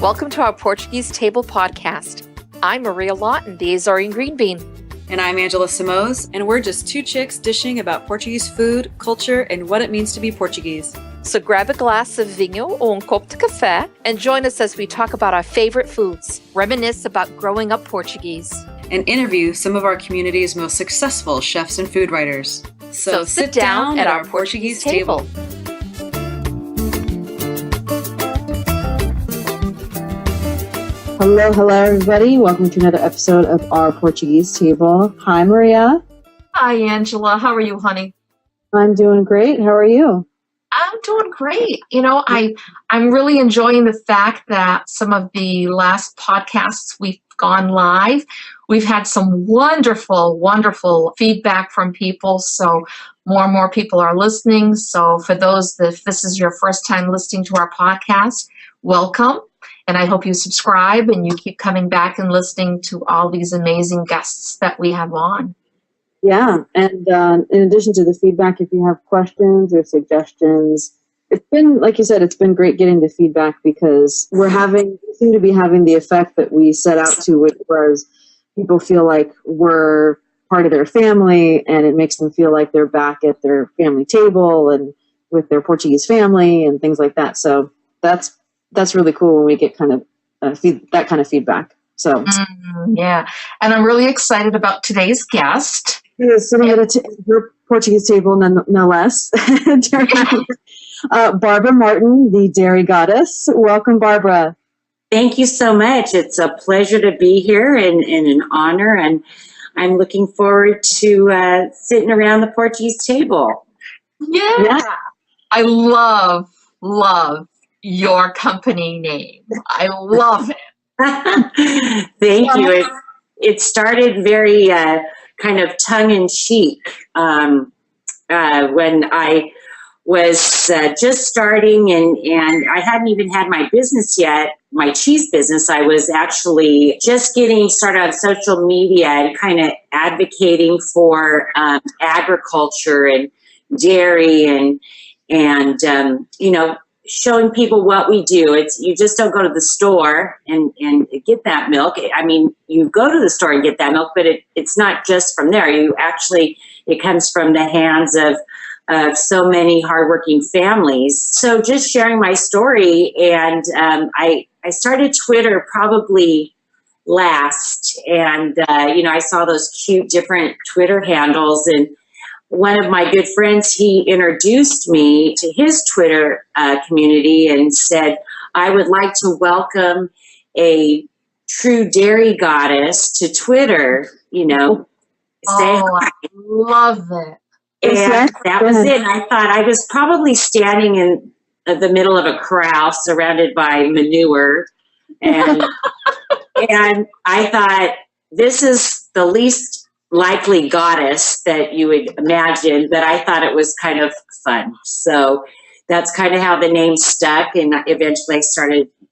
Welcome to Our Portuguese Table podcast. I'm Maria Lawton, the Azorean Green Bean. And I'm Angela Simoes, and we're just two chicks dishing about Portuguese food, culture, and what it means to be Portuguese. So grab a glass of vinho or copo de café and join us as we talk about our favorite foods, reminisce about growing up Portuguese, and interview some of our community's most successful chefs and food writers. So sit down at our Portuguese table. Hello, everybody. Welcome to another episode of Our Portuguese Table. Hi, Maria. Hi, Angela. How are you, honey? I'm doing great. How are you? I'm doing great. I'm really enjoying the fact that some of the last podcasts we've gone live, we've had some wonderful feedback from people. So more and more people are listening. So for those that if this is your first time listening to our podcast, welcome. And I hope you subscribe and you keep coming back and listening to all these amazing guests that we have on. Yeah. And in addition to the feedback, if you have questions or suggestions, it's been, like you said, it's been great getting the feedback because we seem to be having the effect that we set out to, whereas people feel like we're part of their family and it makes them feel like they're back at their family table and with their Portuguese family and things like that. So that's really cool when we get kind of that kind of feedback. So yeah, and I'm really excited about today's guest. Sitting at your Portuguese table, no less. Barbara Martin, the Dairy Goddess. Welcome, Barbara. Thank you so much. It's a pleasure to be here and an honor, and I'm looking forward to sitting around the Portuguese table. Yeah. I love your company name. I love it. Thank you. It started very kind of tongue-in-cheek when I was just starting and I hadn't even had my business yet, my cheese business. I was actually just getting started on social media and kind of advocating for agriculture and dairy and showing people what we do. You just don't go to the store and get that milk. I mean, you go to the store and get that milk, but it's not just from there. It comes from the hands of so many hardworking families. So just sharing my story, and I started Twitter probably last, and I saw those cute different Twitter handles, and one of my good friends, he introduced me to his Twitter community and said, I would like to welcome a true dairy goddess to Twitter, say hi. I love it. And that was it. And I thought I was probably standing in the middle of a corral surrounded by manure. And, and I thought, this is the least likely goddess that you would imagine, but I thought it was kind of fun. So that's kind of how the name stuck, and eventually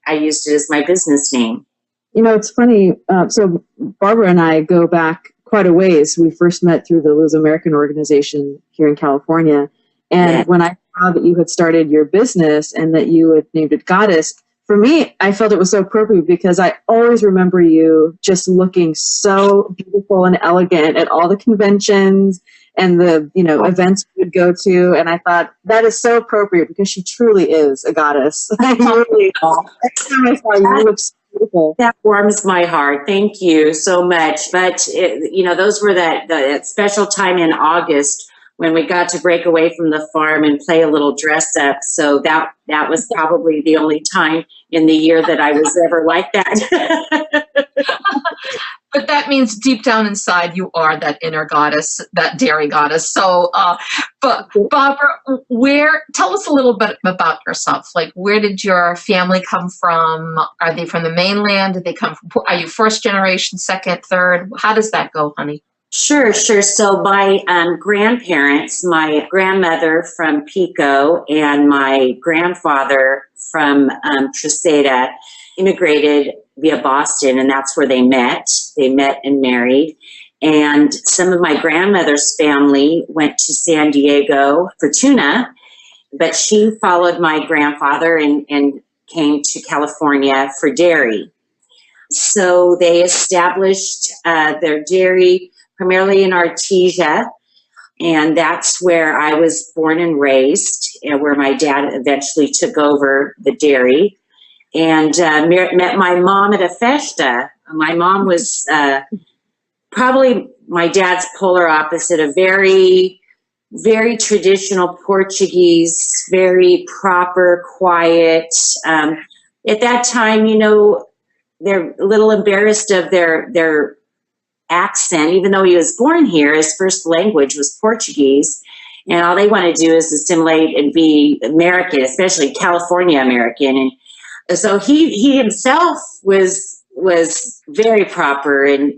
I used it as my business name. It's funny. So Barbara and I go back quite a ways. We first met through the Liz American organization here in California. And when I saw that you had started your business and that you had named it Goddess, for me, I felt it was so appropriate because I always remember you just looking so beautiful and elegant at all the conventions and the, events we would go to. And I thought that is so appropriate because she truly is a goddess. Really, next time I saw you, you looked so beautiful. That warms my heart. Thank you so much. But, those were that special time in August when we got to break away from the farm and play a little dress up. So that was probably the only time in the year that I was ever like that. But that means deep down inside, you are that inner goddess, that dairy goddess. So, but Barbara, tell us a little bit about yourself. Like, where did your family come from? Are they from the mainland? Did they come from, are you first generation, second, third? How does that go, honey? Sure. So my grandparents, my grandmother from Pico and my grandfather from Terceira, immigrated via Boston, and that's where they met. They met and married. And some of my grandmother's family went to San Diego for tuna, but she followed my grandfather and came to California for dairy. So they established their dairy primarily in Artesia, and that's where I was born and raised, and where my dad eventually took over the dairy. And met my mom at a festa. My mom was probably my dad's polar opposite, a very, very traditional Portuguese, very proper, quiet. At that time, you know, they're a little embarrassed of their accent, even though he was born here. His first language was Portuguese, and all they want to do is assimilate and be American, especially California American. And so he himself was very proper, and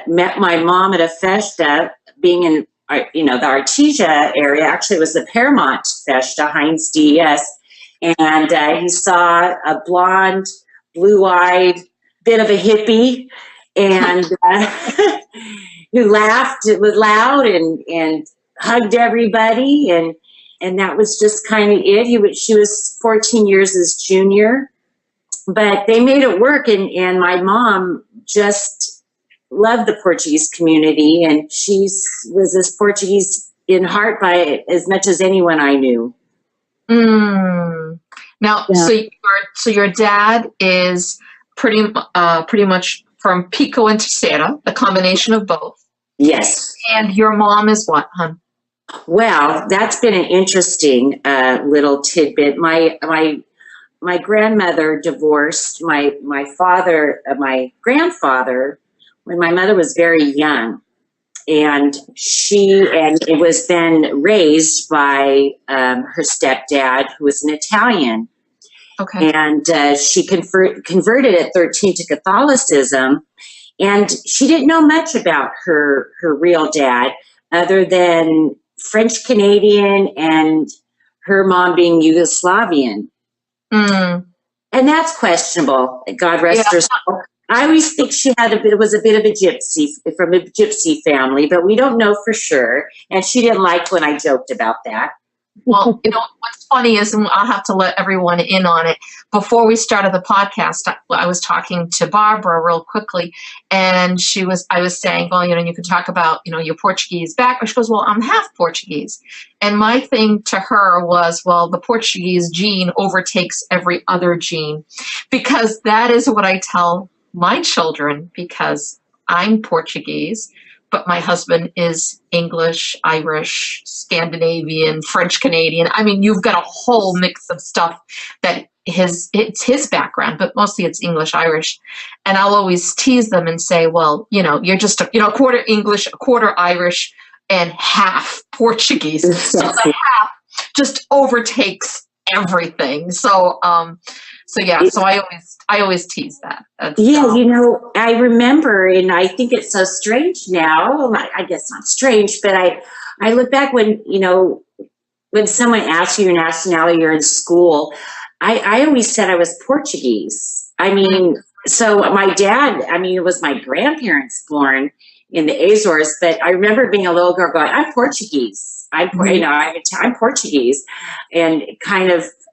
met my mom at a festa, being in the Artesia area. Actually, it was the Paramount Festa, Heinz DES, and he saw a blonde, blue-eyed, bit of a hippie, and who laughed loud and hugged everybody, and that was just kind of it. She was 14 years his junior, but they made it work, and my mom just loved the Portuguese community, and she was as Portuguese in heart by as much as anyone I knew. Now, yeah. So your dad is pretty much from Pico and Terceira, a combination of both. Yes. And your mom is what, hon? Well, that's been an interesting little tidbit. My grandmother divorced my grandfather when my mother was very young, and it was then raised by her stepdad, who was an Italian. Okay. And she converted at 13 to Catholicism, and she didn't know much about her real dad, other than French Canadian and her mom being Yugoslavian. And that's questionable. God rest her soul. I always think she was a bit of a gypsy, from a gypsy family, but we don't know for sure. And she didn't like when I joked about that. Well, what's funny is, and I'll have to let everyone in on it, before we started the podcast, I was talking to Barbara real quickly, and I was saying, well, you can talk about, your Portuguese background. She goes, well, I'm half Portuguese. And my thing to her was, well, the Portuguese gene overtakes every other gene, because that is what I tell my children, because I'm Portuguese, but my husband is English, Irish, Scandinavian, French Canadian. I mean, you've got a whole mix of stuff that it's his background, but mostly it's English, Irish. And I'll always tease them and say, well, you're just a quarter English, a quarter Irish, and half Portuguese. So the half just overtakes everything. So I always tease that. I remember, and I think it's so strange now. I guess not strange, but I look back when someone asks you your nationality, you're in school. I always said I was Portuguese. I mean, so my dad, it was my grandparents born in the Azores, but I remember being a little girl going, I'm Portuguese. I'm Portuguese, and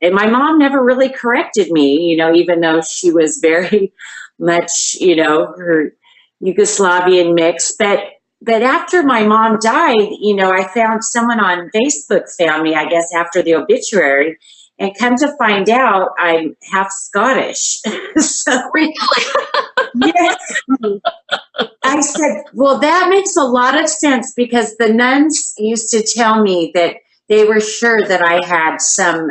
and my mom never really corrected me, even though she was very much, her Yugoslavian mix. But after my mom died, I found someone on Facebook found me, I guess, after the obituary, and come to find out I'm half Scottish. So really? Yes. I said, well, that makes a lot of sense, because the nuns used to tell me that they were sure that I had some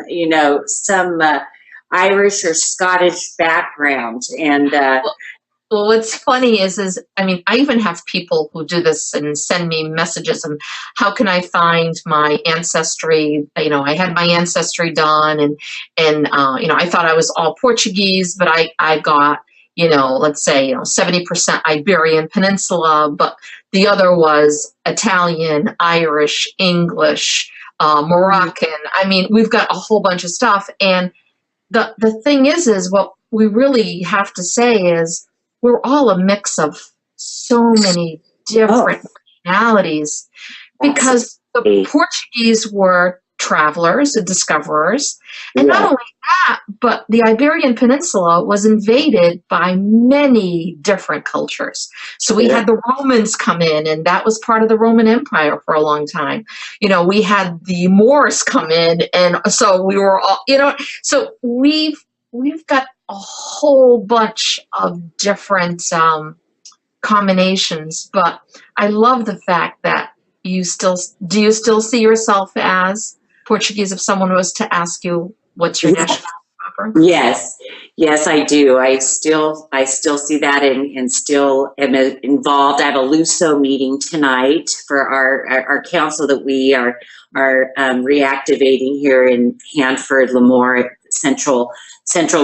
Irish or Scottish background. And well, what's funny is I even have people who do this and send me messages, and how can I find my ancestry? I had my ancestry done, and I thought I was all Portuguese, but I got, let's say, 70% Iberian Peninsula, but the other was Italian, Irish, English, Moroccan. We've got a whole bunch of stuff. And the thing is what we really have to say is we're all a mix of so many different personalities, because the Portuguese were travelers, the discoverers. And Yeah. not only that, but the Iberian Peninsula was invaded by many different cultures. So we had the Romans come in, and that was part of the Roman Empire for a long time. You know, we had the Moors come in, and so we were all, you know, so we've got a whole bunch of different combinations, but I love the fact that do you still see yourself as Portuguese if someone was to ask you what's your nationality? Yes, yes, I do. I still see that and still am involved. I have a Luso meeting tonight for our council that we are reactivating here in Hanford, Lemoore, Central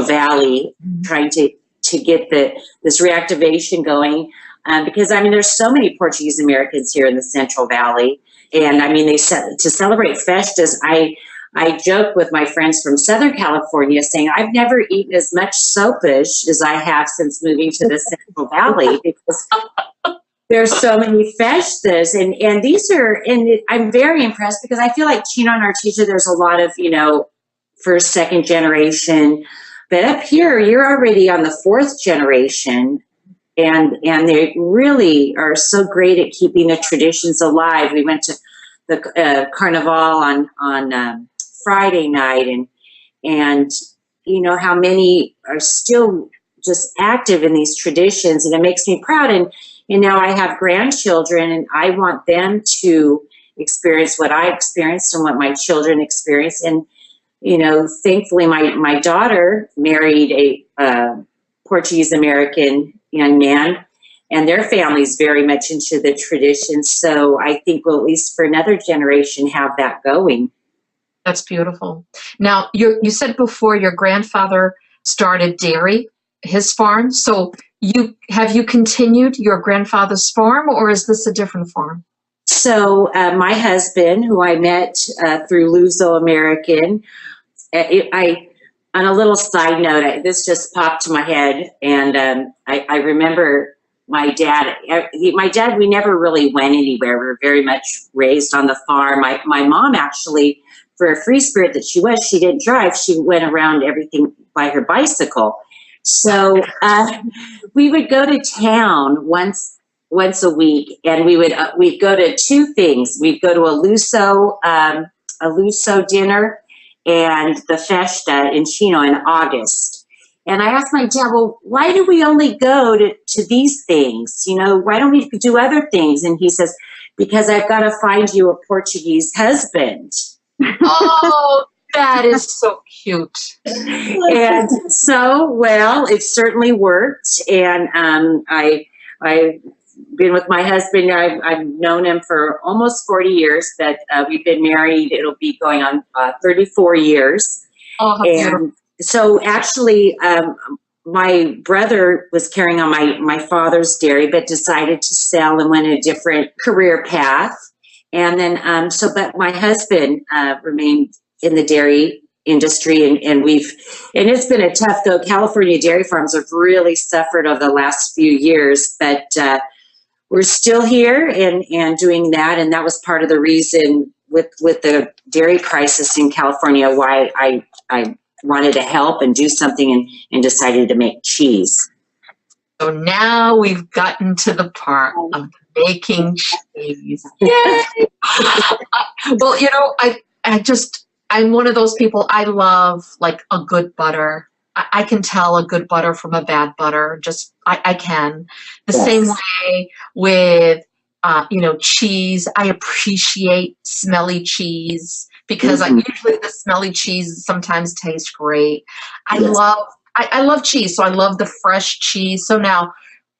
Valley, trying to get this reactivation going. Because I mean, there's so many Portuguese Americans here in the Central Valley, and I mean, to celebrate festas. I joke with my friends from Southern California, saying I've never eaten as much sopish as I have since moving to the Central Valley, because there's so many festas, and these are, and I'm very impressed because I feel like Chino and Artesia, there's a lot of, you know, first, second generation, but up here you're already on the fourth generation. And they really are so great at keeping the traditions alive. We went to the Carnival on Friday night, and you know how many are still just active in these traditions, and it makes me proud. And now I have grandchildren, and I want them to experience what I experienced and what my children experienced. And you know, thankfully, my daughter married a Portuguese American young man, and their family's very much into the tradition. So I think we'll at least for another generation have that going. That's beautiful. Now, you said before your grandfather started dairy, his farm. So have you continued your grandfather's farm, or is this a different farm? So my husband, who I met through Luso American, on a little side note, this just popped to my head, and I remember my dad, we never really went anywhere. We were very much raised on the farm. My mom actually, for a free spirit that she was, she didn't drive. She went around everything by her bicycle. So we would go to town once a week, and we'd go to two things. We'd go to a Luso dinner and the festa in Chino in August. And I asked my dad, well, why do we only go to these things? You know, why don't we do other things? And he says, because I've got to find you a Portuguese husband. Oh, that is so cute. And so, well, it certainly worked. And I've been with my husband. I've known him for almost 40 years, but we've been married. It'll be going on 34 years. Oh, how beautiful. So actually, my brother was carrying on my father's dairy, but decided to sell and went a different career path. And then, but my husband remained in the dairy industry, and it's been a tough go. California dairy farms have really suffered over the last few years, but we're still here and doing that. And that was part of the reason with the dairy crisis in California, why I wanted to help and do something and decided to make cheese. So now we've gotten to the part of making cheese. Yay! Well, you know, I'm one of those people, I love like a good butter. I can tell a good butter from a bad butter. I can. The same way with, cheese. I appreciate smelly cheese because usually the smelly cheese sometimes tastes great. I love cheese, so I love the fresh cheese. So now,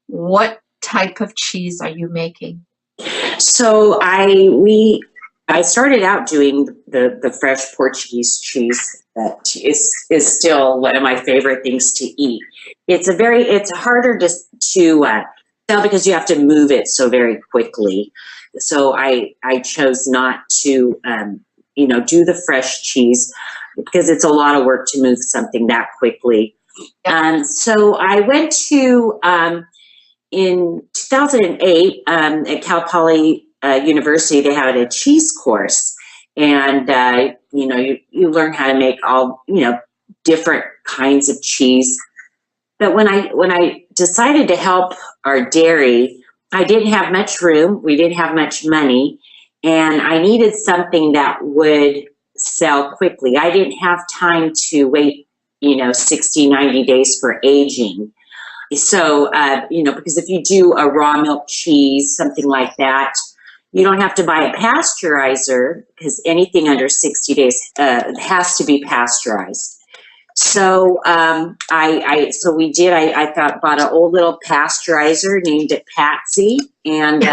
what type of cheese are you making? So I started out doing the fresh Portuguese cheese that is still one of my favorite things to eat. It's harder to sell because you have to move it so very quickly. So I chose not to do the fresh cheese because it's a lot of work to move something that quickly. So I went to in 2008 at Cal Poly University, they had a cheese course. And, you learn how to make all, different kinds of cheese. But when I decided to help our dairy, I didn't have much room. We didn't have much money. And I needed something that would sell quickly. I didn't have time to wait, 60, 90 days for aging. So, because if you do a raw milk cheese, something like that, you don't have to buy a pasteurizer because anything under 60 days has to be pasteurized. So I bought an old little pasteurizer, named it Patsy, and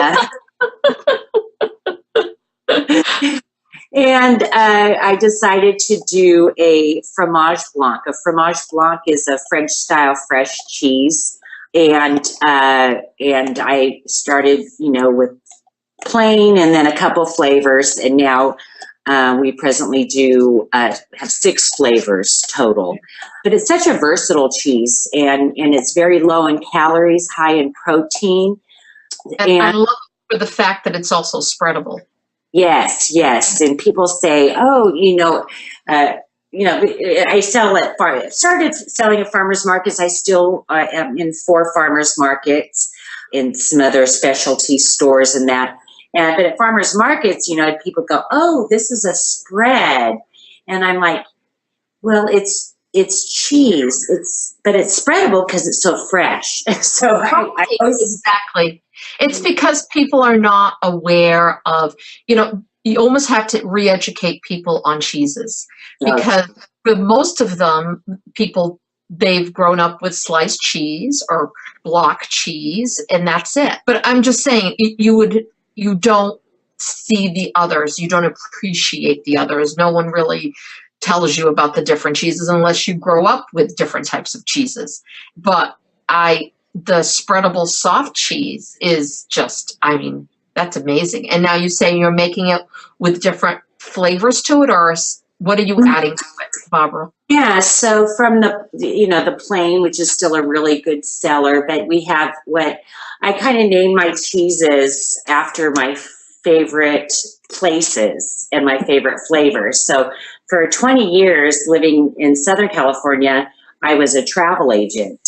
and I decided to do a fromage blanc. A fromage blanc is a French style fresh cheese, and I started, with plain and then a couple flavors, and now we presently do have 6 flavors total. But it's such a versatile cheese, and it's very low in calories, high in protein. And I love for the fact that it's also spreadable. Yes. And people say, oh, I started selling at farmers markets. I still am in 4 farmers markets, in some other specialty stores and that. But at farmers markets, people go, oh, this is a spread. And I'm like, well, it's cheese. But it's spreadable because it's so fresh. So I exactly. It's because people are not aware of, you almost have to re-educate people on cheeses, because for most of them, they've grown up with sliced cheese or block cheese, and that's it. But I'm just saying, you don't see the others. You don't appreciate the others. No one really tells you about the different cheeses unless you grow up with different types of cheeses. But the spreadable soft cheese is just, that's amazing. And now you say you're making it with different flavors to it, or what are you adding to it, Barbara? Yeah, so from the plain, which is still a really good seller, but we have what I kind of name my cheeses after my favorite places and my favorite flavors. So for 20 years living in Southern California, I was a travel agent.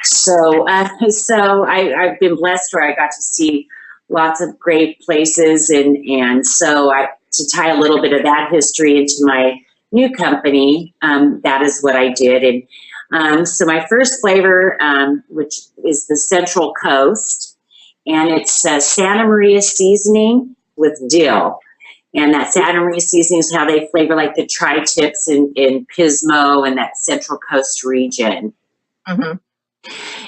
So I've been blessed where I got to see lots of great places, and so to tie a little bit of that history into my new company, that is what I did. And so my first flavor, which is the Central Coast, and it's Santa Maria seasoning with dill. And that Santa Maria seasoning is how they flavor like the tri-tips in Pismo and that Central Coast region. Mm-hmm.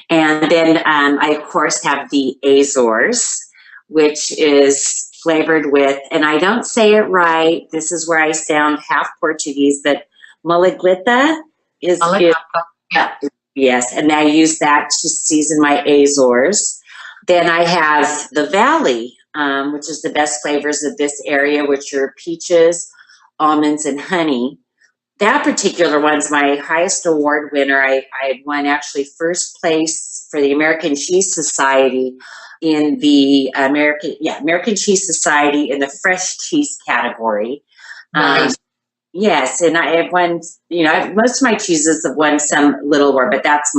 And then I, of course, have the Azores, which is flavored with, and I don't say it right, this is where I sound half Portuguese, but malaglita is, yes, and I use that to season my Azores. Then I have the Valley, which is the best flavors of this area, which are peaches, almonds, and honey. That particular one's my highest award winner. I won actually first place for the American Cheese Society in the American Cheese Society in the fresh cheese category. Nice. Yes, and I have won, most of my cheeses have won some little award, but that's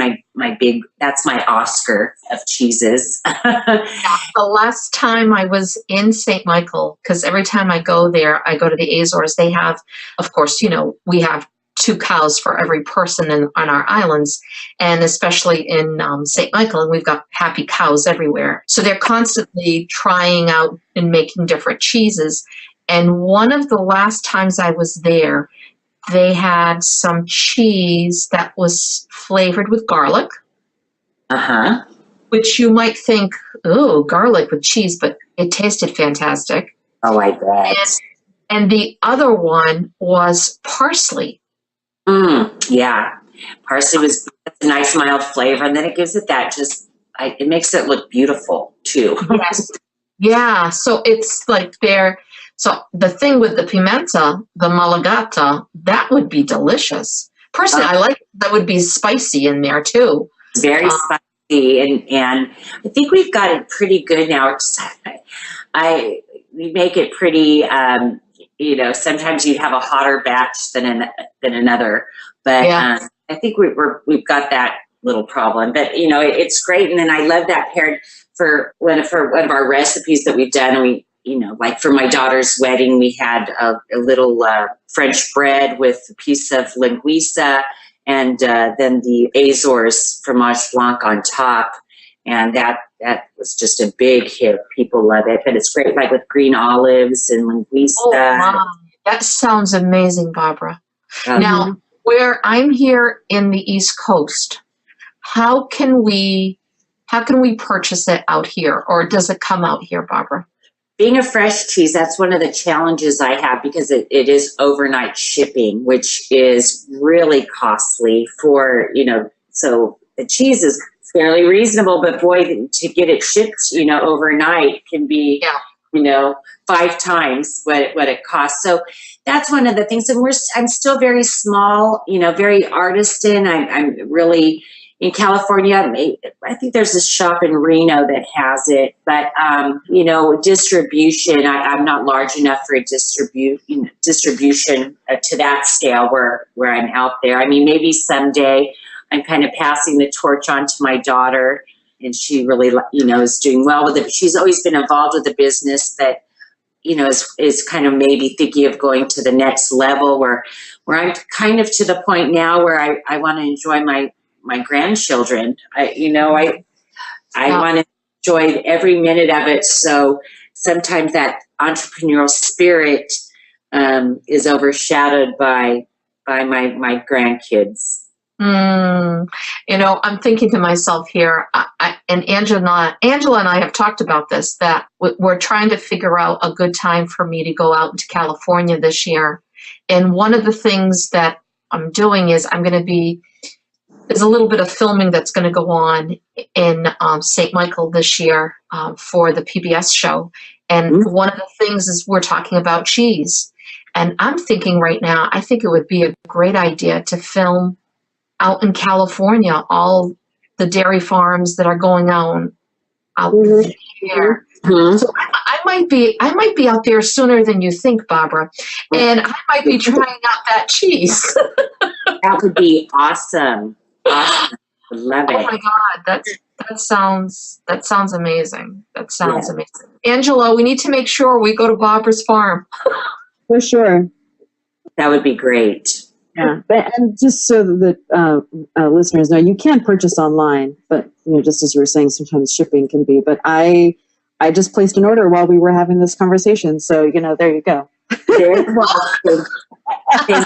that's my Oscar of cheeses. The last time I was in St. Michael, because every time I go there, I go to the Azores. They have, of course, we have 2 cows for every person on our islands, and especially in St. Michael, and we've got happy cows everywhere. So they're constantly trying out and making different cheeses. And one of the last times I was there, they had some cheese that was flavored with garlic. Uh-huh. Which you might think, oh, garlic with cheese, but it tasted fantastic. Oh, I bet. And the other one was parsley. Yeah. Parsley was a nice mild flavor, and then it gives it that it makes it look beautiful too. Yes. Yeah. So it's like so the thing with the pimenta, the malagata, that would be delicious. Personally, I like that would be spicy in there too. Very spicy, and I think we've got it pretty good now. We make it pretty sometimes you have a hotter batch than another. But I think we've got that little problem. But it's great. And then I love that paired for one of our recipes that we've done. We like for my daughter's wedding, we had a little French bread with a piece of linguiça and then the Azores fromage blanc on top. And that was just a big hit. People love it. But it's great, like with green olives and linguiça. Oh, wow. That sounds amazing, Barbara. Now, where I'm here in the East Coast, how can we purchase it out here, or does it come out here, Barbara? Being a fresh cheese, that's one of the challenges I have because it is overnight shipping, which is really costly for, so the cheese is fairly reasonable, but boy, to get it shipped, overnight can be, 5 times what it costs. So that's one of the things. And I'm still very small, very artisan. I'm really in California. I think there's this shop in Reno that has it, but distribution. I'm not large enough for a distribution to that scale where I'm out there. I mean, maybe someday I'm kind of passing the torch on to my daughter, and she really, is doing well with it. She's always been involved with the business, but is kind of maybe thinking of going to the next level where I'm kind of to the point now where I want to enjoy my grandchildren. I want to enjoy every minute of it. So sometimes that entrepreneurial spirit is overshadowed by my grandkids. I'm thinking to myself here, and Angela and I have talked about this, that we're trying to figure out a good time for me to go out into California this year. And one of the things that I'm doing is there's a little bit of filming that's going to go on in St. Michael this year for the PBS show. And one of the things is we're talking about cheese. And I'm thinking right now, I think it would be a great idea to film out in California, all the dairy farms that are going out there. So I might be out there sooner than you think, Barbara, and I might be trying out that cheese. That would be awesome. Awesome. I love it. Oh my God, that sounds amazing. That sounds amazing. Angela, we need to make sure we go to Barbara's farm. For sure. That would be great. Yeah, and just so that listeners know, you can purchase online, but just as you were saying, sometimes shipping can be. But I just placed an order while we were having this conversation, so there you go. Thank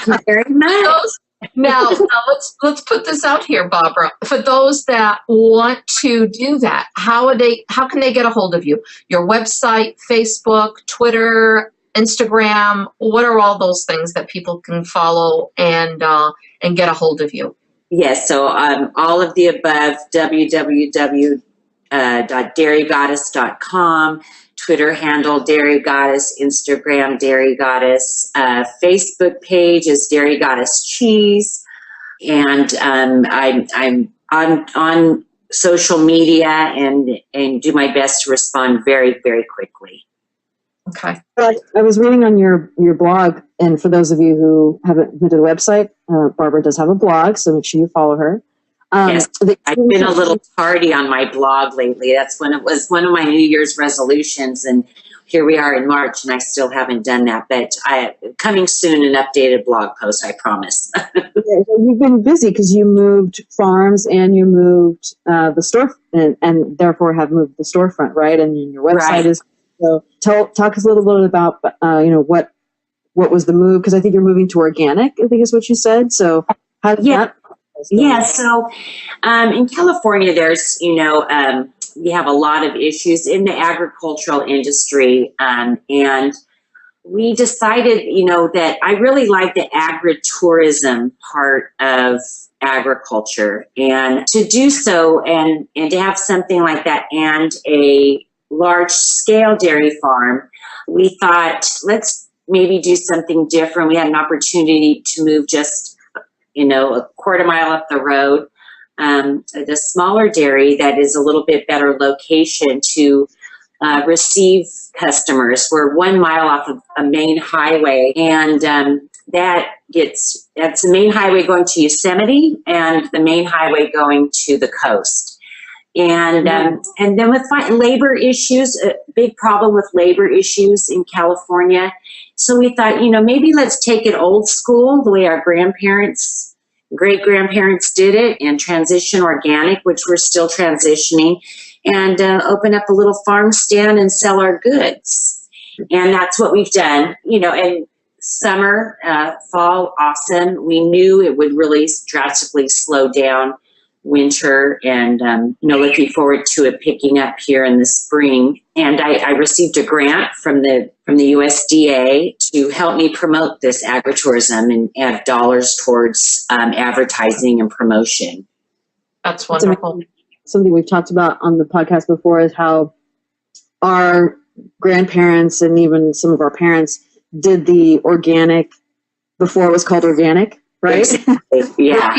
you very much. Now let's put this out here, Barbara. For those that want to do that, how can they get a hold of you? Your website, Facebook, Twitter, Instagram, what are all those things that people can follow and get a hold of you? Yes, so all of the above, www.dairygoddess.com, Twitter handle Dairy Goddess, Instagram Dairy Goddess, Facebook page is Dairy Goddess Cheese, and I'm on social media and do my best to respond very, very quickly. Okay. I was reading on your blog, and for those of you who haven't been to the website, Barbara does have a blog, so make sure you follow her. Yes, I've been a little tardy on my blog lately. That's when it was one of my New Year's resolutions, and here we are in March, and I still haven't done that. But coming soon, an updated blog post, I promise. You've been busy because you moved farms and you moved the store, and therefore have moved the storefront, right? And your website is. So talk us a little bit about what was the move, because I think you're moving to organic, I think is what you said. So how did that? Yeah. So in California, there's we have a lot of issues in the agricultural industry, and we decided that I really like the agritourism part of agriculture, and to do so and to have something like that and a large scale dairy farm, we thought, let's maybe do something different. We had an opportunity to move just, a quarter mile up the road, the smaller dairy that is a little bit better location to receive customers. We're 1 mile off of a main highway, and that's the main highway going to Yosemite and the main highway going to the coast. And then with labor issues, a big problem with labor issues in California. So we thought, maybe let's take it old school, the way our grandparents, great-grandparents did it, and transition organic, which we're still transitioning, and open up a little farm stand and sell our goods. And that's what we've done, and summer, fall, awesome. We knew it would really drastically slow down winter, and looking forward to it picking up here in the spring. And I received a grant from the USDA to help me promote this agritourism and add dollars towards advertising and promotion. That's wonderful. Something we've talked about on the podcast before is how our grandparents and even some of our parents did the organic before it was called organic, right? Yeah.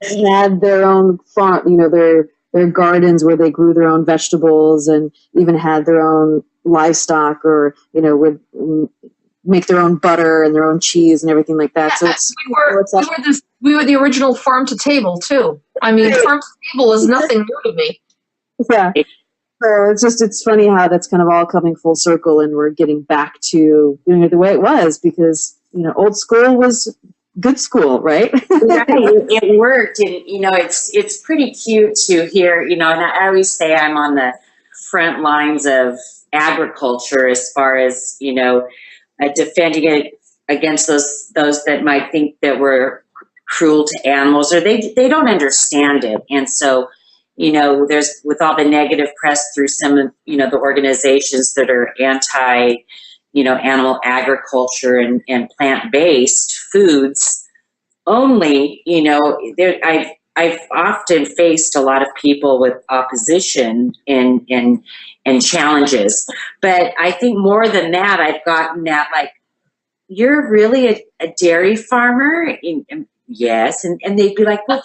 They had their own farm, their gardens where they grew their own vegetables, and even had their own livestock, or would make their own butter and their own cheese and everything like that. Yeah, so we were the original farm to table too. I mean, farm to table is nothing new to me. Yeah. So it's funny how that's kind of all coming full circle, and we're getting back to doing it the way it was, because old school was good school, right? Right. It worked, and it's pretty cute to hear. And I always say I'm on the front lines of agriculture as far as defending it against those that might think that we're cruel to animals, or they don't understand it. And so there's, with all the negative press through some of the organizations that are anti animal agriculture and plant-based foods only, I've often faced a lot of people with opposition and challenges. But I think more than that, I've gotten that, like, you're really a dairy farmer? And yes. And they'd be like, well,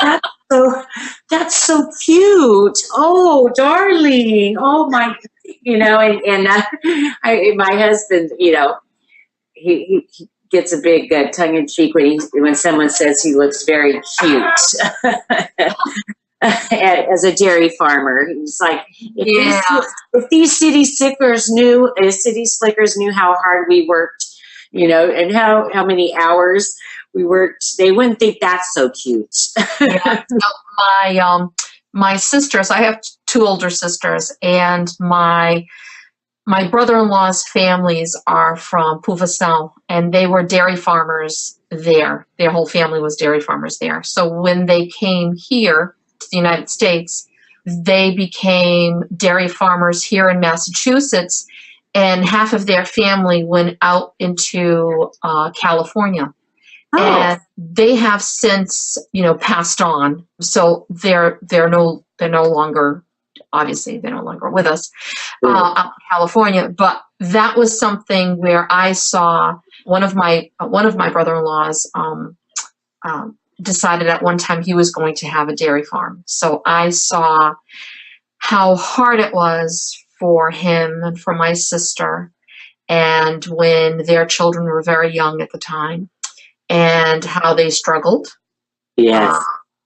that's so cute. Oh, darling. Oh, my, my husband, he gets a big tongue in cheek when someone says he looks very cute as a dairy farmer. He's like, if these city slickers knew how hard we worked, and how many hours we worked, they wouldn't think that's so cute. Yeah. My sisters, I have 2 older sisters, and my brother-in-law's families are from Puvasão, and they were dairy farmers there. Their whole family was dairy farmers there. So when they came here to the United States, they became dairy farmers here in Massachusetts, and half of their family went out into California. Oh. And they have since, passed on. So they're no longer, obviously they're no longer with us out in California. But that was something where I saw one of my brother-in-laws decided at one time he was going to have a dairy farm. So I saw how hard it was for him and for my sister, and when their children were very young at the time, and how they struggled. Yes.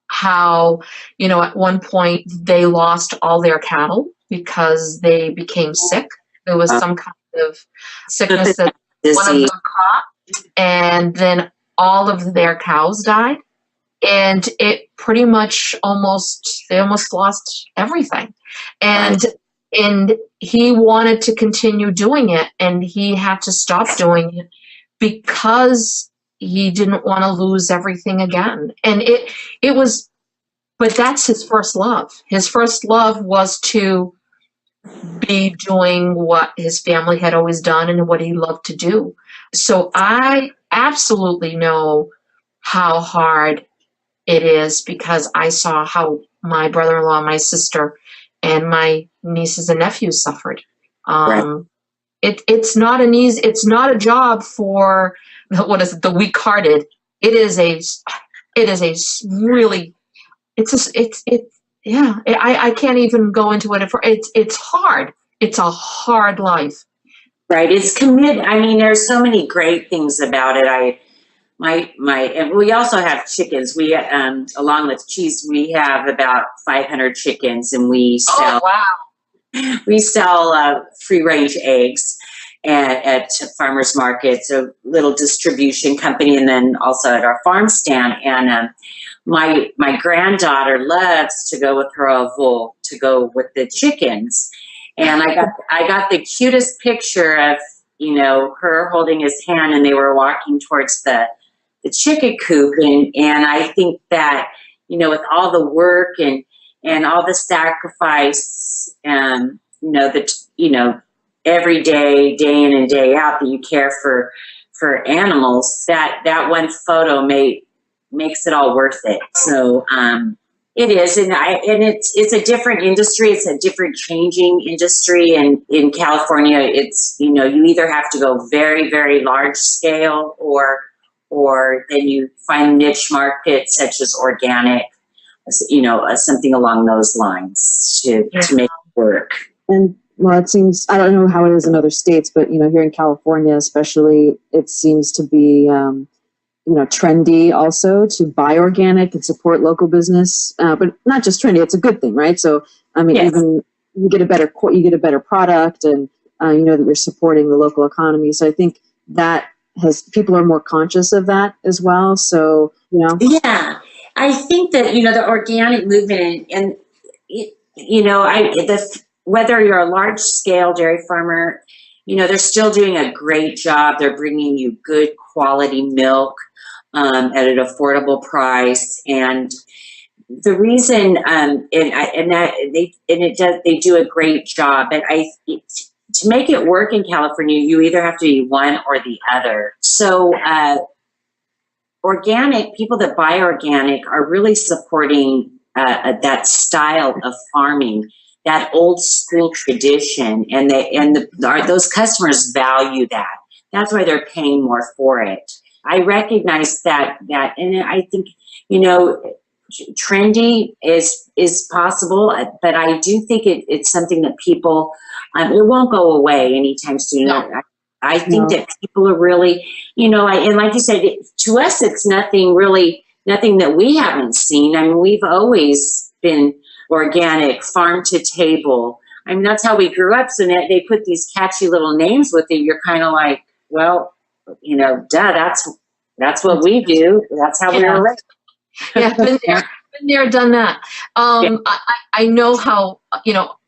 How, at one point they lost all their cattle because they became sick. There was some kind of sickness that one of them caught, and then all of their cows died. And it pretty much they almost lost everything. And he wanted to continue doing it, and he had to stop doing it because he didn't want to lose everything again. And but that's his first love. His first love was to be doing what his family had always done and what he loved to do. So I absolutely know how hard it is, because I saw how my brother-in-law, my sister, and my nieces and nephews suffered. Right. It's not a job for, what is it, the weak-hearted. I can't even go into it. It's hard. it's a hard life. Right. It's committed. I mean, there's so many great things about it. And we also have chickens. We, along with cheese, we have about 500 chickens, and we sell, free range eggs at farmers markets, a little distribution company, and then also at our farm stand. And my granddaughter loves to go with her oval to go with the chickens. And I got the cutest picture of, her holding his hand, and they were walking towards the chicken coop. And I think that, with all the work and all the sacrifice, every day in and day out that you care for animals, that one photo makes it all worth it. So, it is, and it's a different industry. It's a different changing industry, and in California, it's you either have to go very, very large scale, or then you find niche markets such as organic, something along those lines to make it work. And well, it seems, I don't know how it is in other states, but here in California, especially, it seems to be trendy also to buy organic and support local business, but not just trendy. It's a good thing, right? So, I mean, yes. Even you get a better product, and that you're supporting the local economy. So I think that people are more conscious of that as well. So, Yeah, I think that, the organic movement and whether you're a large scale dairy farmer, they're still doing a great job. They're bringing you good quality milk at an affordable price, and the reason they do a great job. But to make it work in California, you either have to be one or the other. So organic, people that buy organic are really supporting that style of farming, that old school tradition, and those customers value that. That's why they're paying more for it. I recognize that, and I think, trendy is possible, but I do think it's something that people, it won't go away anytime soon. No. I think that people are really, and like you said, to us, it's nothing that we haven't seen. I mean, we've always been organic, farm to table. I mean, that's how we grew up. So they put these catchy little names with it. You're kind of like, well, that's what we do. That's how we were raised. Yeah, been there, done that. I know how,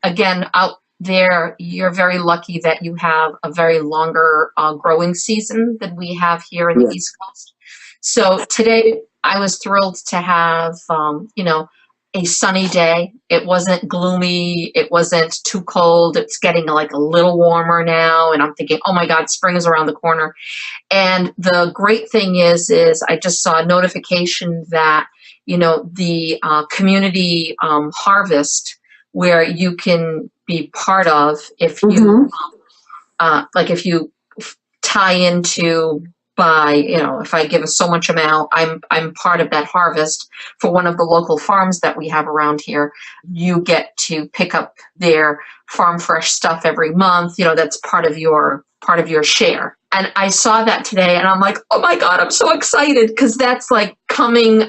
again, out there, you're very lucky that you have a very longer growing season than we have here in the East Coast. So today I was thrilled to have, a sunny day. It wasn't gloomy. It wasn't too cold. It's getting like a little warmer now. And I'm thinking, oh my God, spring is around the corner. And the great thing is I just saw a notification that, the community harvest where you can be part of if you, if you tie into by, if I give so much amount, I'm part of that harvest for one of the local farms that we have around here. You get to pick up their farm fresh stuff every month. That's part of your share. And I saw that today, and I'm like, oh my God, I'm so excited because that's like coming.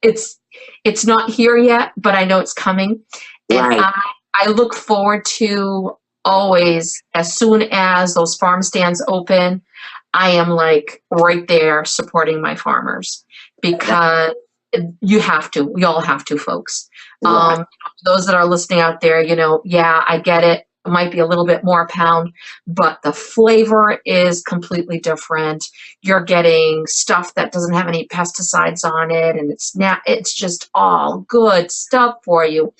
It's not here yet, but I know it's coming. And Right. I look forward to always, as soon as those farm stands open, I am like right there supporting my farmers because you have to. We all have to, folks. Those that are listening out there, I get it. It might be a little bit more a pound, but the flavor is completely different. You're getting stuff that doesn't have any pesticides on it, and it's just all good stuff for you.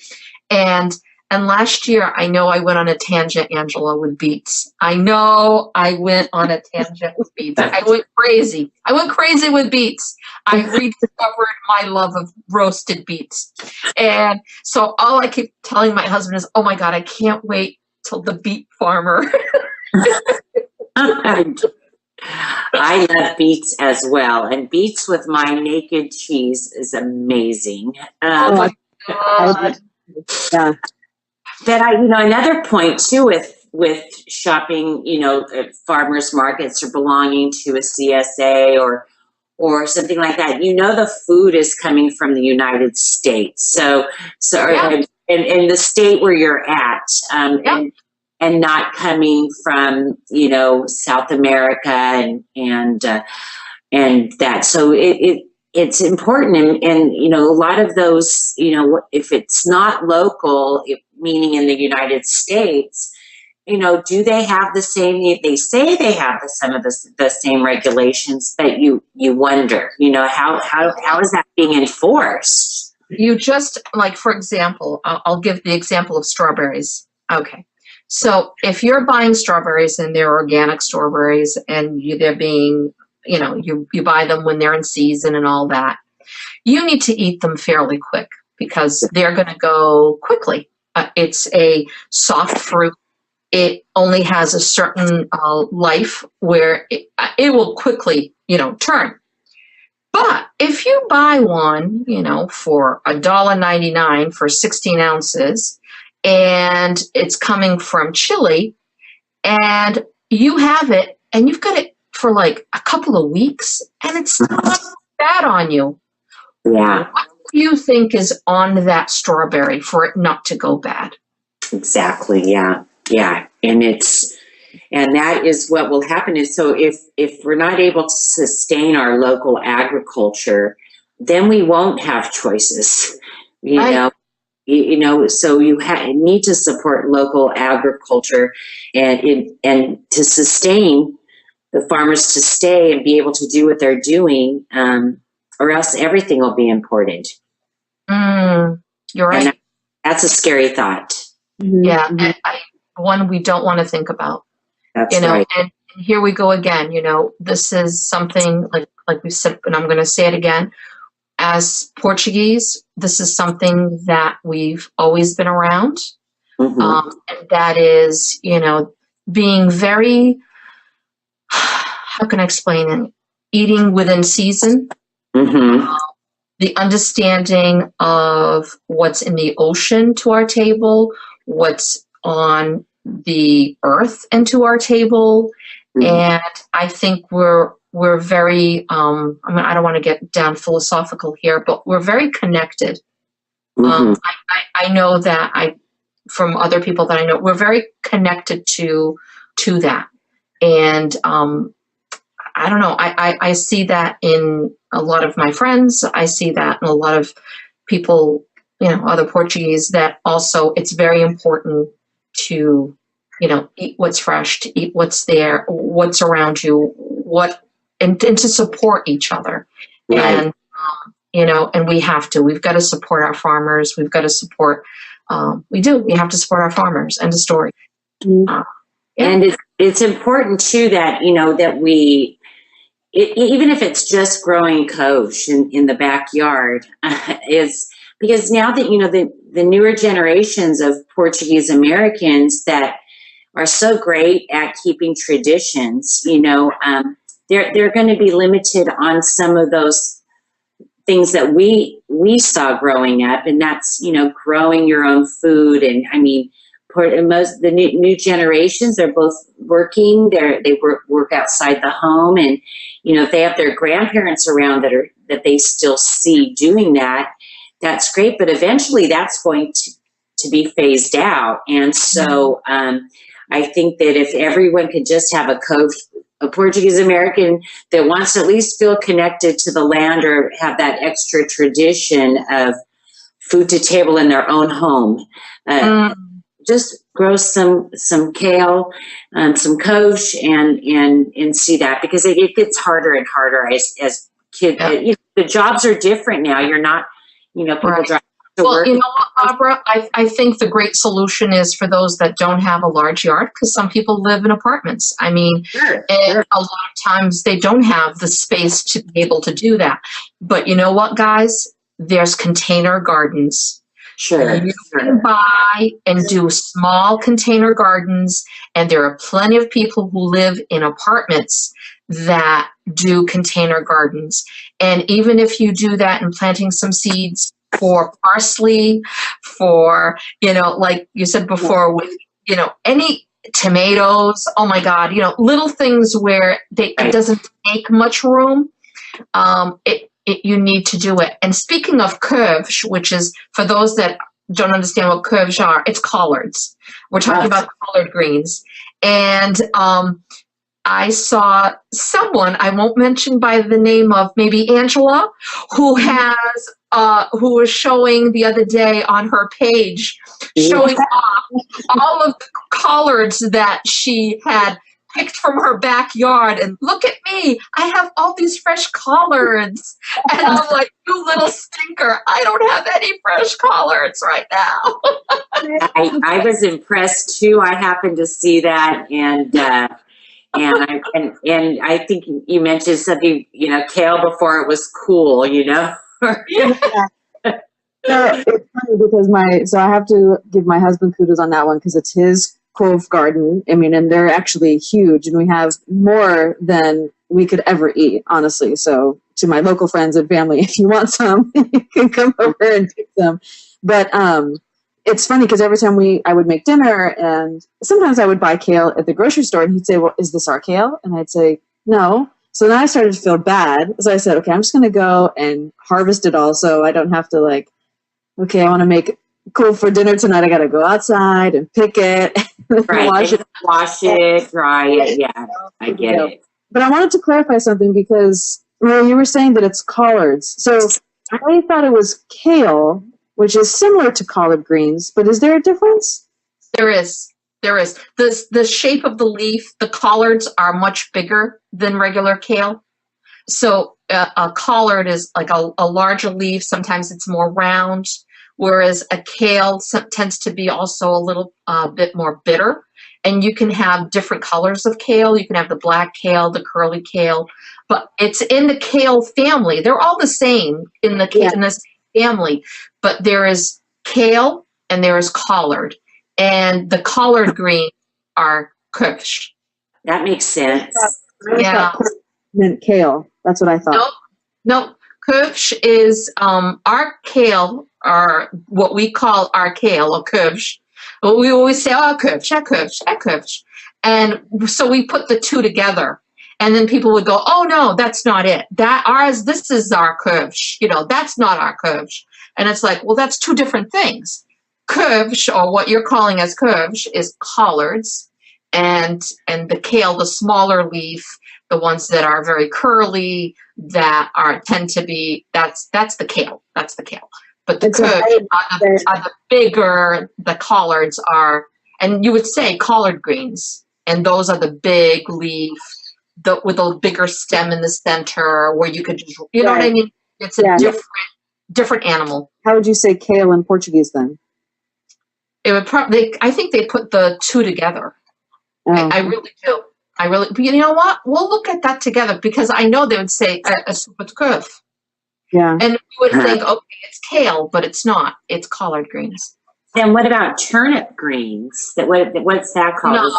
And last year, I know I went on a tangent, Angela, with beets. I know I went on a tangent with beets. I went crazy. With beets. I rediscovered my love of roasted beets. And so all I keep telling my husband is, oh my God, I can't wait till the beet farmer. I love beets as well. And beets with my naked cheese is amazing. Oh my God. Yeah. But another point too with shopping, at farmers markets or belonging to a CSA or something like that, the food is coming from the United States. Yeah. And the state where you're at, Yeah. and not coming from, South America and that. So it's important. And a lot of those, if it's not local, meaning in the United States, do they have the same? They say they have some of the same regulations, but you wonder, how is that being enforced? You just, like, for example, I'll give the example of strawberries. Okay. So if you're buying strawberries and they're organic strawberries and they're being, you buy them when they're in season and all that, you need to eat them fairly quick because they're going to go quickly. It's a soft fruit. It only has a certain life where it will quickly, turn. But if you buy one, for $1.99 for 16 ounces, and it's coming from Chile, and you have it, and you've got it for like a couple of weeks, and it's not bad on you. Yeah. What do you think is on that strawberry for it not to go bad? Exactly. Yeah. Yeah. And that is what will happen is, so if we're not able to sustain our local agriculture, then we won't have choices, Right. so you need to support local agriculture and to sustain the farmers to stay and be able to do what they're doing, or else everything will be imported. You're right. And that's a scary thought. Yeah. And one we don't want to think about. That's right. And here we go again. This is something like we said, and I'm going to say it again. As Portuguese, this is something that we've always been around. Mm-hmm. And that is, being very, how can I explain it? Eating within season. Mm-hmm. The understanding of what's in the ocean to our table, what's on the earth and to our table. Mm-hmm. And I think we're very, I don't want to get down philosophical here, but we're very connected. Mm-hmm. I know that from other people that I know, we're very connected to that. And I don't know, I see that in a lot of my friends. I see that in a lot of people, other Portuguese, that also it's very important to, eat what's fresh, to eat what's there, what's around you, and to support each other. Right. And, and we've got to support our farmers. We've got to support, we have to support our farmers. End of story. Yeah. And it's important too that, that we, even if it's just growing coach in the backyard, is because now that, the newer generations of Portuguese Americans that are so great at keeping traditions, they're going to be limited on some of those things that we saw growing up, and that's growing your own food. And I mean, most the new generations, they're both working. They work outside the home, and if they have their grandparents around that they still see doing that, that's great. But eventually, that's going to be phased out. And so, I think that if everyone could just have a Portuguese American that wants to at least feel connected to the land or have that extra tradition of food to table in their own home, just grow some kale, some coach, and see that, because it gets harder and harder as kids. Yeah. The jobs are different now. You're not, people Right. drive to Well, work. you know what, Barbara? I think the great solution is for those that don't have a large yard, because some people live in apartments. I mean, Sure. and a lot of times they don't have the space to be able to do that. But you know what, guys? There's container gardens. Sure. You can buy and do small container gardens, and there are plenty of people who live in apartments that do container gardens. And even if you do that and planting some seeds, for parsley, for, like you said before, with, any tomatoes. Oh my God, little things where it doesn't take much room. You need to do it. And speaking of courge, which is, for those that don't understand what courge are, it's collards. We're talking about collard greens. And I saw someone, I won't mention by the name of maybe Angela, who was showing the other day on her page, showing off all of the collards that she had picked from her backyard. And look at me, I have all these fresh collards. And I'm like, you little stinker, I don't have any fresh collards right now. I was impressed too. I happened to see that, and I think you mentioned something, kale before it was cool, Yeah. So it's funny because I have to give my husband kudos on that one because it's his clove garden. I mean, and they're actually huge, and we have more than we could ever eat, honestly. So to my local friends and family, if you want some, you can come over and take some. But it's funny because every time I would make dinner, and sometimes I would buy kale at the grocery store, and he'd say, well, is this our kale? And I'd say, no. So then I started to feel bad. So I said, okay, I'm just going to go and harvest it all so I don't have to okay, I want to make clove for dinner tonight. I got to go outside and pick it. Right. Wash it, dry it. Yeah, I get it. But I wanted to clarify something because, you were saying that it's collards. So I thought it was kale, which is similar to collard greens, but is there a difference? There is. The shape of the leaf, the collards are much bigger than regular kale. So a collard is like a larger leaf. Sometimes it's more round, whereas a kale tends to be also a little bit more bitter. And you can have different colors of kale. You can have the black kale, the curly kale, but it's in the kale family. They're all the same in this family, but there is kale and there is collard, and the collard green are courge. That makes sense. Yeah, meant kale. That's what I thought. No, courge is our kale, or what we call our kale, or courge. We always say, oh, courge. And so we put the two together. And then people would go, oh, no, that's not it. This is our courge. That's not our courge. And it's like, well, that's two different things. Courge, or what you're calling as courge, is collards. And the kale, the smaller leaf, the ones that are very curly, tend to be, that's the kale. That's the kale. But the courge are the bigger, the collards are, and you would say collard greens. And those are the big leaf, with a bigger stem in the center, where you could, know what I mean? It's a different animal. How would you say kale in Portuguese then? It would I think they put the two together. Oh. I really do. But you know what? We'll look at that together, because I know they would say a soup with curve. Yeah. And we would think, okay, it's kale, but it's not. It's collard greens. And what about turnip greens? What's that called?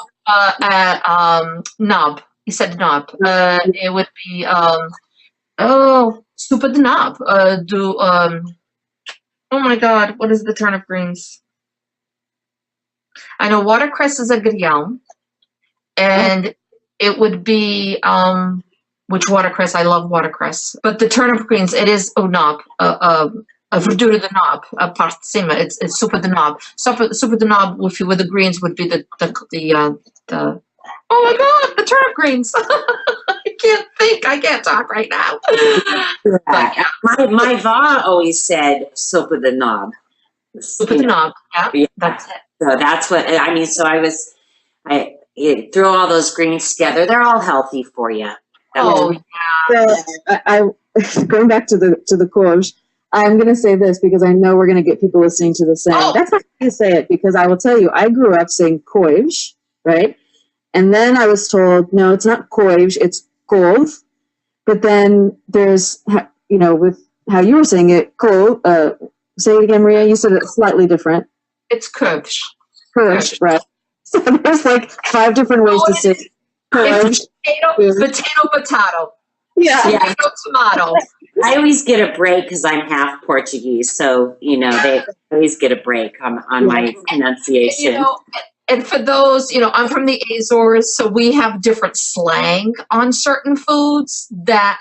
Knob. He said knob. It would be soup de knob. Oh my God, what is the turnip greens? I know watercress is a grião, and it would be which watercress? I love watercress, but the turnip greens, it is knob. Verdura de knob, parte de cima. It's sopa de knob. Sopa de knob with the greens would be the oh my God, the turnip greens. I can't think. I can't talk right now. But, yeah. My va always said sopa de knob. Sopa de knob. Yeah, that's it. So that's what I mean. So you throw all those greens together. They're all healthy for you. Oh yeah. So I going back to the courge. I'm going to say this because I know we're going to get people listening to the saying. Oh. That's not how to say it, because I will tell you, I grew up saying courge, right? And then I was told, no, it's not courge, it's couve. But then there's, with how you were saying it, couve. Say it again, Maria. You said it's slightly different. It's courge. Courge, right. So there's like 5 different ways to say courge. It's potato. Yeah. Tomato, tomato. I always get a break because I'm half Portuguese, so they always get a break on my pronunciation. And for those, I'm from the Azores, so we have different slang on certain foods that,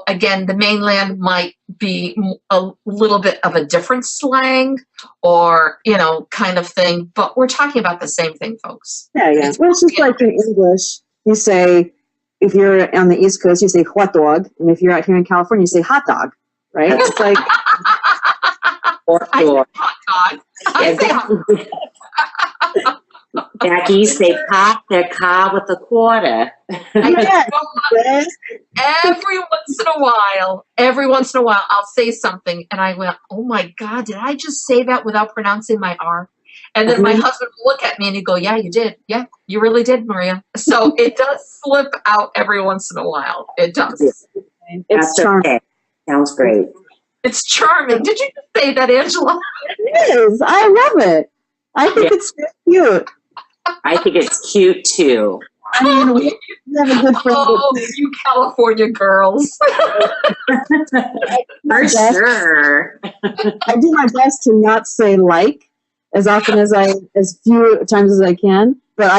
again, the mainland might be a little bit of a different slang or, kind of thing, but we're talking about the same thing, folks. Yeah. Well, it's just like in English, you say, if you're on the East Coast, you say hot dog. And if you're out here in California, you say hot dog, right? It's like... I say hot dog. I say hot dog. Back east, they pop their car with a quarter. Every once in a while, I'll say something, and I went, "Oh my God, did I just say that without pronouncing my R?" And then my husband will look at me and he'd go, "Yeah, you did. Yeah, you really did, Maria." So it does slip out every once in a while. It does. It's charming. Okay. Sounds great. It's charming. Did you just say that, Angela? It is. I love it. I think it's cute. I think it's cute too. I mean, we have a good friend. You California girls. For sure. I do my best to not say like as often as few times as I can. But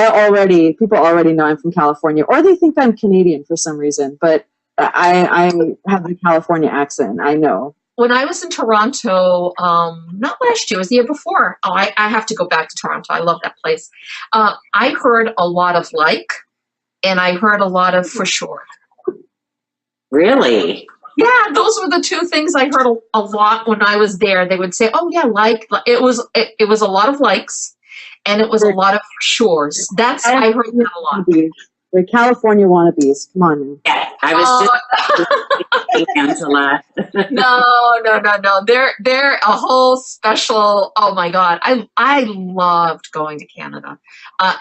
people already know I'm from California, or they think I'm Canadian for some reason. But I have the California accent. I know. When I was in Toronto, not last year, it was the year before. Oh, I have to go back to Toronto. I love that place. I heard a lot of like, and I heard a lot of for sure. Really? Yeah, those were the two things I heard a lot when I was there. They would say, "Oh yeah, like." It was a lot of likes, and it was a lot of for sures. I heard that a lot. We're California wannabes. Come on. Yeah, I was just Angela. No. They're a whole special. Oh my God, I loved going to Canada.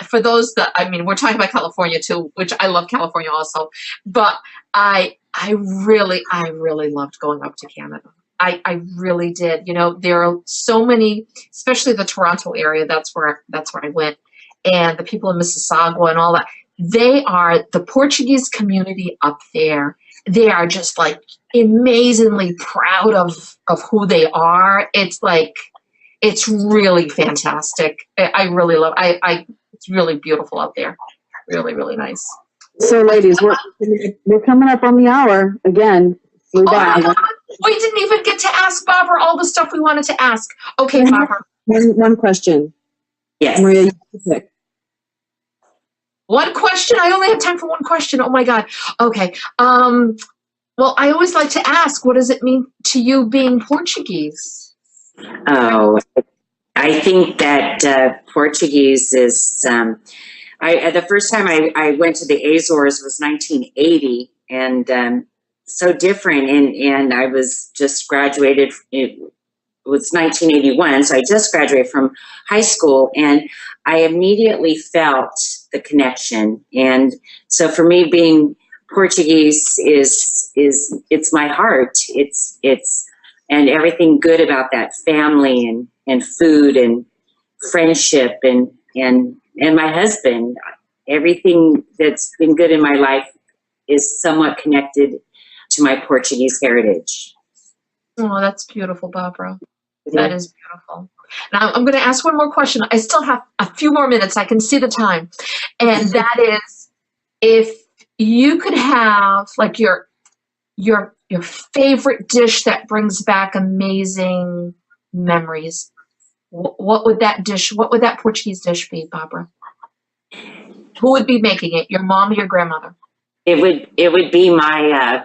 For those we're talking about California too, which I love California also. But I really loved going up to Canada. I really did. There are so many, especially the Toronto area. That's where I went, and the people in Mississauga and all that. They are the Portuguese community up there. They are just like amazingly proud of who they are. It's really fantastic. I really love. It's really beautiful out there. Really, really nice. So, ladies, we're coming up on the hour again. We didn't even get to ask Barbara all the stuff we wanted to ask. Okay, Barbara. One question. Yes. Maria, you pick. One question? I only have time for one question. Oh my God. Okay. Well, I always like to ask, what does it mean to you being Portuguese? Oh, I think that Portuguese is, the first time I went to the Azores was 1980, and so different. And I was just graduated, it was 1981, so I just graduated from high school, and I immediately felt the connection. And so for me, being Portuguese is it's my heart. It's and everything good about that family and food and friendship and my husband. Everything that's been good in my life is somewhat connected to my Portuguese heritage. Oh, that's beautiful, Barbara. That is beautiful. Now I'm going to ask one more question. I still have a few more minutes. I can see the time. And that is, if you could have like your favorite dish that brings back amazing memories, what would that Portuguese dish be, Barbara? Who would be making it? Your mom or your grandmother? It would be my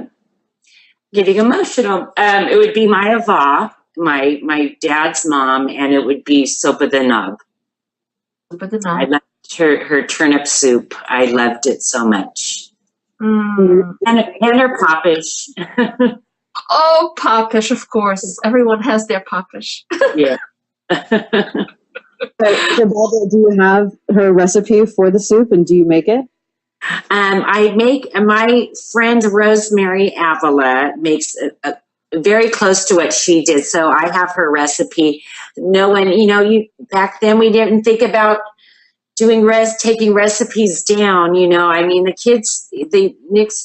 getting emotional. It would be my avó, my dad's mom, and it would be sopa de nub. Sopa de nub. I loved her turnip soup. I loved it so much. Mm. And her popish. Oh, popish, of course. Everyone has their popish. Yeah. So, Barbara, do you have her recipe for the soup, and do you make it? I make, my friend Rosemary Avila makes a very close to what she did. So I have her recipe. No one, back then we didn't think about taking recipes down. I mean, the kids,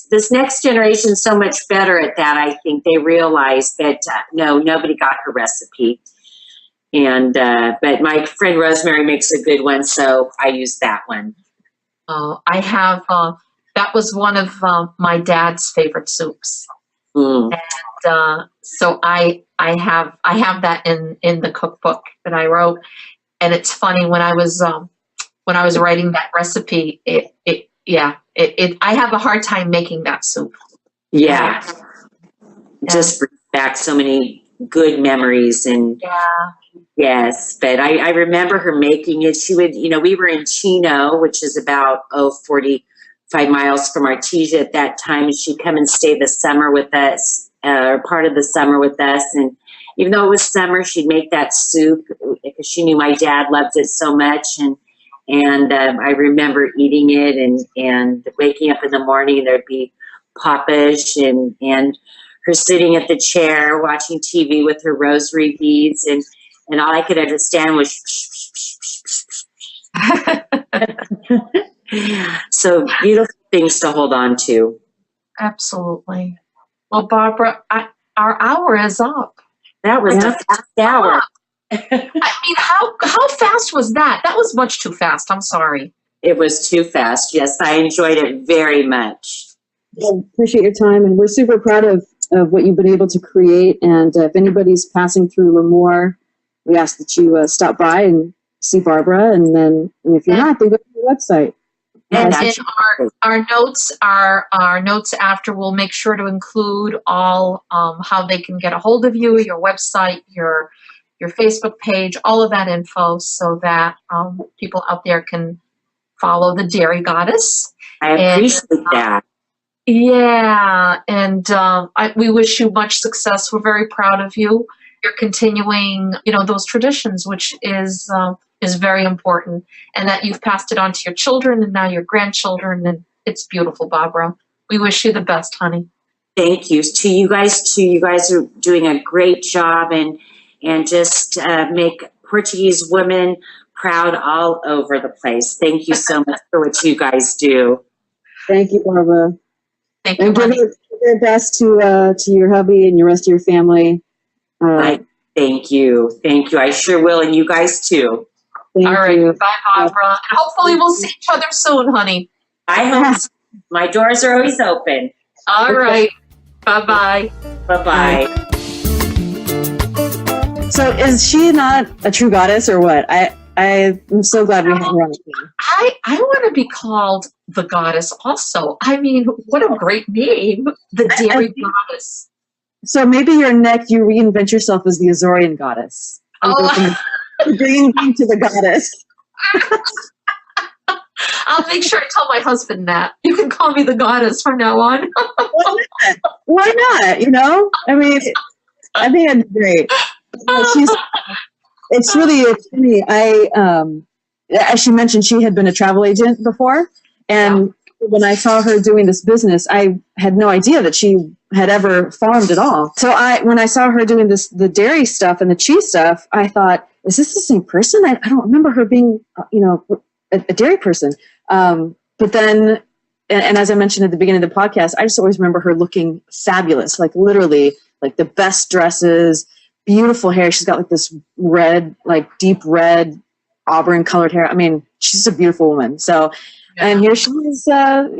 this next generation is so much better at that. I think they realize that no, nobody got her recipe. And but my friend Rosemary makes a good one, so I use that one. I have that was one of my dad's favorite soups, and so I have that in the cookbook that I wrote. And it's funny, when I was writing that recipe, I have a hard time making that soup. Yeah. Just brings back so many good memories. And yes, but I remember her making it. She would, we were in Chino, which is about 45 miles from Artesia at that time, and she'd come and stay the summer with us, or part of the summer with us. And even though it was summer, she'd make that soup because she knew my dad loved it so much. And I remember eating it and waking up in the morning, and there'd be popish and her sitting at the chair watching TV with her rosary beads, and all I could understand was so beautiful things to hold on to. Absolutely. Well, Barbara, our hour is up. That was a fast hour. I mean, how fast was that? That was much too fast. I'm sorry. It was too fast. Yes, I enjoyed it very much. I appreciate your time, and we're super proud of what you've been able to create. And if anybody's passing through Lemoore, we ask that you stop by and see Barbara. And then if you're not, then go to your website. And our notes after, we'll make sure to include all how they can get a hold of you, your website, your Facebook page, all of that info, so that people out there can follow the Dairy Goddess. I appreciate that. Yeah, and we wish you much success. We're very proud of you. You're continuing, those traditions, which is very important, and that you've passed it on to your children and now your grandchildren, and it's beautiful, Barbara. We wish you the best, honey. Thank you. To you guys too. You guys are doing a great job, and just make Portuguese women proud all over the place. Thank you so much for what you guys do. Thank you, Barbara. Thank you. And give your best to your hubby and your rest of your family. Thank you. Thank you. I sure will. And you guys too. All right. Bye, Barbara. And hopefully we'll see each other soon, honey. I hope so. My doors are always open. All right. Bye-bye. Bye-bye. So is she not a true goddess or what? I'm so glad we have her on the team. I want to be called the goddess also. I mean, what a great name. The Dairy Goddess. So maybe you reinvent yourself as the Azorean goddess. Bringing you to the goddess. I'll make sure to tell my husband that. You can call me the goddess from now on. Why not? I mean, I think that'd be great. It's funny. As she mentioned, she had been a travel agent before. And when I saw her doing this business, I had no idea that she had ever farmed at all. So when I saw her doing the dairy stuff and the cheese stuff, I thought, is this the same person? I don't remember her being, a dairy person. But then, and as I mentioned at the beginning of the podcast, I just always remember her looking fabulous, like literally like the best dresses, beautiful hair. She's got like this red, like deep red auburn colored hair. I mean, she's just a beautiful woman. So, and here she is, doing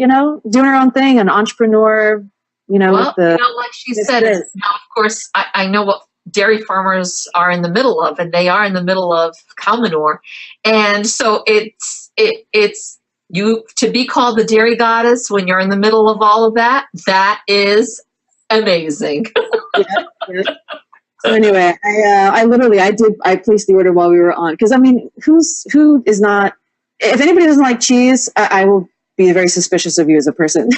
her own thing, an entrepreneur, like she said, now, of course, I know what dairy farmers are in the middle of, and they are in the middle of cow manure. And so it's you to be called the Dairy Goddess when you're in the middle of all of that. That is amazing. Yeah. So anyway, I placed the order while we were on, because I mean, who is not? If anybody doesn't like cheese, I will be very suspicious of you as a person.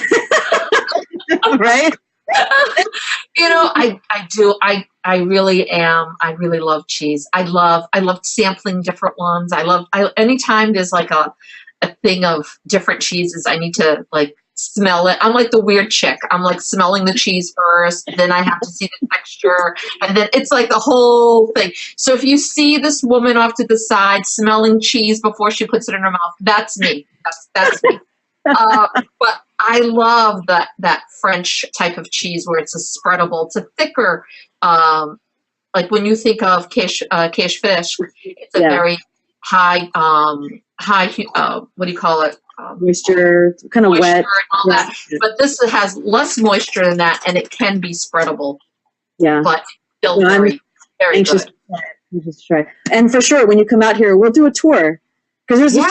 Right? I do. I really am. I really love cheese. I love sampling different ones. Anytime there's like a thing of different cheeses, I need to like smell it. I'm like the weird chick. I'm like smelling the cheese first, then I have to see the texture, and then it's like the whole thing. So if you see this woman off to the side smelling cheese before she puts it in her mouth, that's me. That's me. But I love that French type of cheese where it's a spreadable. It's a thicker, like when you think of quiche fish, it's a very high, what do you call it? Moisture, kind of wet. And all that. But this has less moisture than that, and it can be spreadable. Yeah. But still very, very anxious good. To try. And for sure, when you come out here, we'll do a tour. Because there's a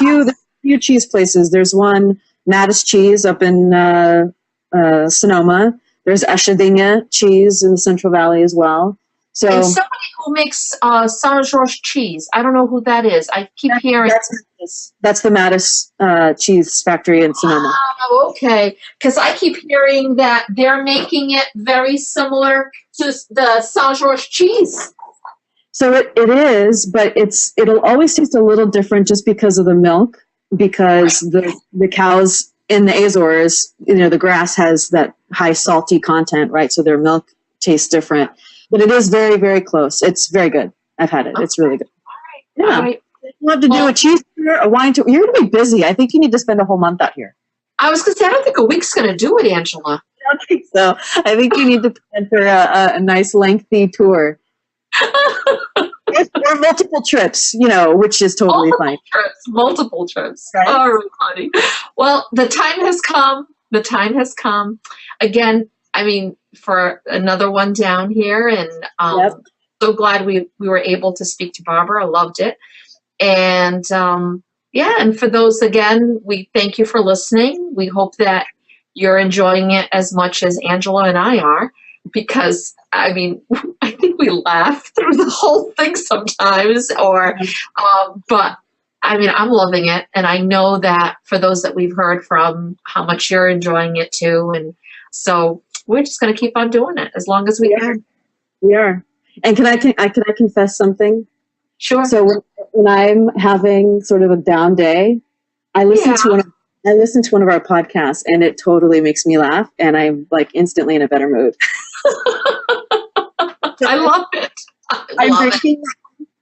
few cheese places. There's one, Mattis Cheese, up in Sonoma. There's Ashadinha Cheese in the Central Valley as well. So, and somebody who makes Saint George cheese. I don't know who that is. I keep hearing. That's the Mattis Cheese Factory in Sonoma. Oh, okay. Because I keep hearing that they're making it very similar to the Saint George cheese. So it is, but it'll always taste a little different just because of the milk, because the cows in the Azores, the grass has that high salty content, right? So their milk tastes different. But it is very, very close. It's very good. I've had it. Okay. It's really good. All right. Yeah. All right. We'll have to do a cheese tour, a wine tour. You're going to be busy. I think you need to spend a whole month out here. I was going to say, I don't think a week's going to do it, Angela. I don't think so. I think you need to plan for a nice, lengthy tour. Or multiple trips, which is totally fine. Multiple trips. Right? Oh, funny. Well, the time has come. The time has come. Again, I mean, for another one down here, and so glad we were able to speak to Barbara. I loved it. And and for those, again, we thank you for listening. We hope that you're enjoying it as much as Angela and I are, because I mean, I think we laugh through the whole thing sometimes, but I mean, I'm loving it. And I know that for those that we've heard from, how much you're enjoying it too. And so we're just going to keep on doing it as long as we can. We are. And can I confess something? Sure. So when I'm having sort of a down day, I listen to one of our podcasts, and it totally makes me laugh, and I'm like instantly in a better mood. I love it.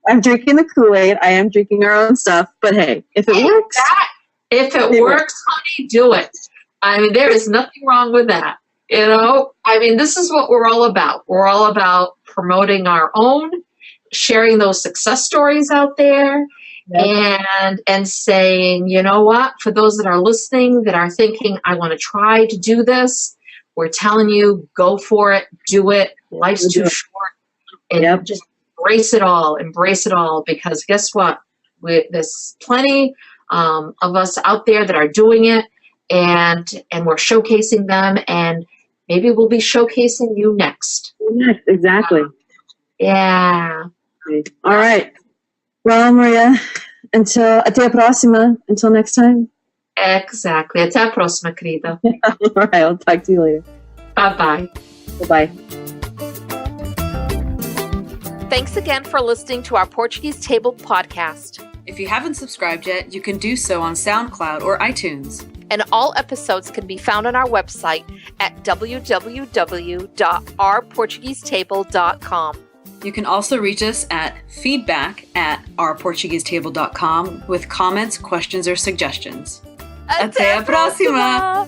I'm drinking the Kool-Aid. I am drinking our own stuff, but hey, if it works, honey, do it. I mean, there is nothing wrong with that. I mean, this is what we're all about. We're all about promoting our own, sharing those success stories out there, and saying, you know what, for those that are listening, that are thinking, I want to try to do this, we're telling you, go for it, do it. Life's too short. And just embrace it all, because guess what? There's plenty of us out there that are doing it, and we're showcasing them, and maybe we'll be showcasing you next. Yes, exactly. Yeah. All right. Well, Maria, até a próxima. Until next time. Exactly. Até a próxima, querida. All right. I'll talk to you later. Bye-bye. Bye-bye. Thanks again for listening to our Portuguese Table podcast. If you haven't subscribed yet, you can do so on SoundCloud or iTunes. And all episodes can be found on our website at www.ourportuguesetable.com. You can also reach us at feedback@ourportuguesetable.com with comments, questions, or suggestions. Até a próxima!